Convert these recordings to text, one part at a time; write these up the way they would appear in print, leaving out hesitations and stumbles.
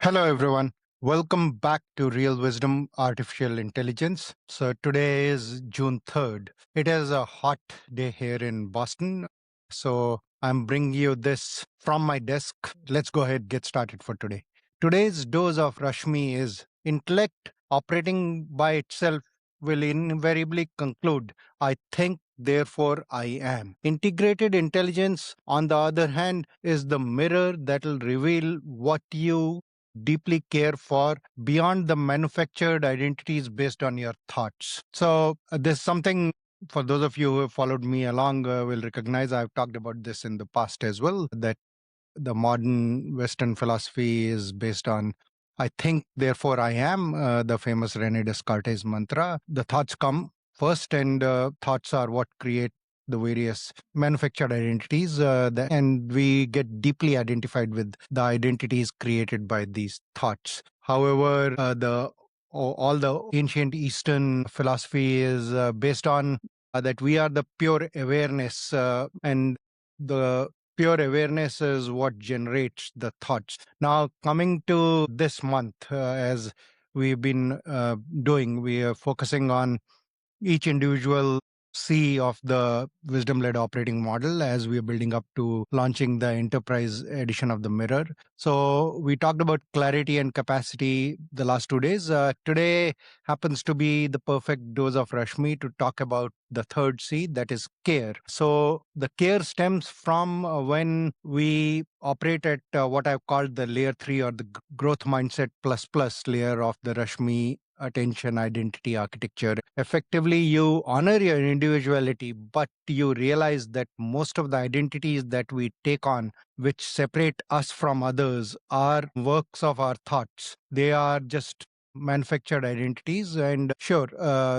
Hello, everyone. Welcome back to Real Wisdom Artificial Intelligence. So, today is June 3rd. It is a hot day here in Boston. So, I'm bringing you this from my desk. Let's go ahead get started for today. Today's dose of Rashmi is intellect operating by itself will invariably conclude, I think, therefore I am. Integrated intelligence, on the other hand, is the mirror that will reveal what you deeply care for beyond the manufactured identities based on your thoughts. So, there's something for those of you who have followed me along will recognize I've talked about this in the past as well, that the modern Western philosophy is based on I think, therefore I am, the famous Rene Descartes mantra. The thoughts come first, and thoughts are what create the various manufactured identities, and we get deeply identified with the identities created by these thoughts. However, all the ancient Eastern philosophy is based on that we are the pure awareness, and the pure awareness is what generates the thoughts. Now, coming to this month, as we've been doing, we are focusing on each individual C of the wisdom led operating model as we are building up to launching the enterprise edition of the mirror. So, we talked about clarity and capacity the last 2 days. Today happens to be the perfect dose of Rashmi to talk about the third C, that is care. So, the care stems from when we operate at what I've called the layer 3 or the growth mindset plus plus layer of the Rashmi attention identity architecture. Effectively, you honor your individuality, but you realize that most of the identities that we take on, which separate us from others, are works of our thoughts. They are just manufactured identities. And sure,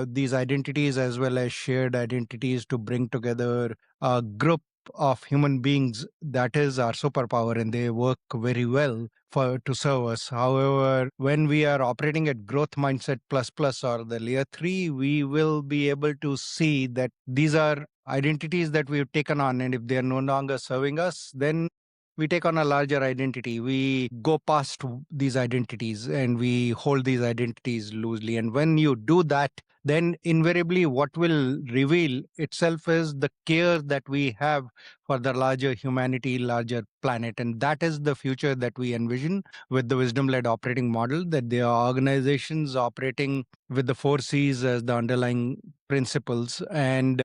these identities as well as shared identities to bring together a group of human beings, that is our superpower, and they work very well for to serve us. However, when we are operating at growth mindset plus plus or the layer 3, we will be able to see that these are identities that we've taken on, and if they are no longer serving us, then we take on a larger identity. We go past these identities and we hold these identities loosely. And when you do that, then invariably what will reveal itself is the care that we have for the larger humanity, larger planet. And that is the future that we envision with the wisdom led operating model, that there are organizations operating with the 4 C's as the underlying principles. And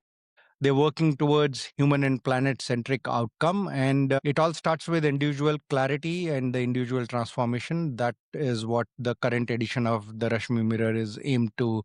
they're working towards human and planet centric outcome. And it all starts with individual clarity and the individual transformation. That is what the current edition of the Rashmi Mirror is aimed to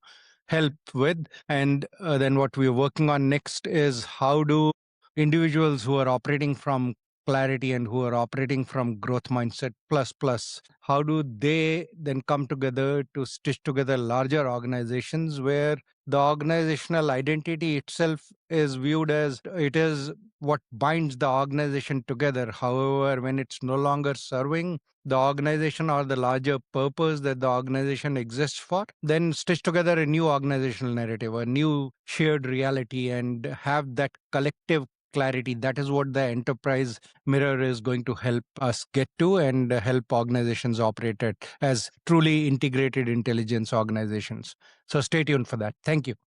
help with. And then what we're working on next is how do individuals who are operating from clarity and who are operating from growth mindset plus plus, how do they then come together to stitch together larger organizations where the organizational identity itself is viewed as it is what binds the organization together. However, when it's no longer serving the organization or the larger purpose that the organization exists for, then stitch together a new organizational narrative, a new shared reality, and have that collective clarity. That is what the enterprise mirror is going to help us get to, and help organizations operate it as truly integrated intelligence organizations. So stay tuned for that. Thank you.